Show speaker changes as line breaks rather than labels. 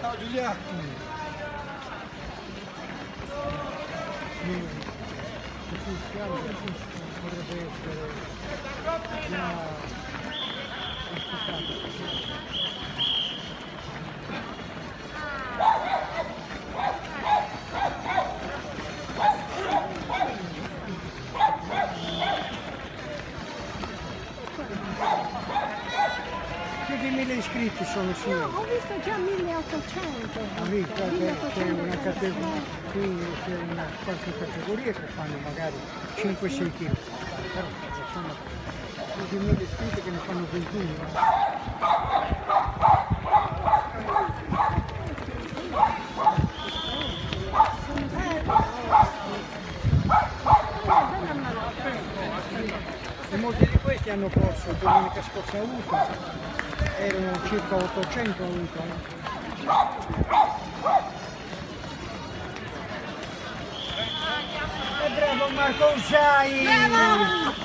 Ciao Giulia! Potrebbe essere più di 1000 iscritti sono su.
No, ho visto già 1800.
Ho visto che c'è una categoria, qui c'è una qualche categoria che fanno magari 5-6 kg, però sono più di 1000 iscritti che ne fanno 21. E molti di questi hanno corso domenica scorsa a Uta, erano circa 800 a Uta. Bravo Marco Usai!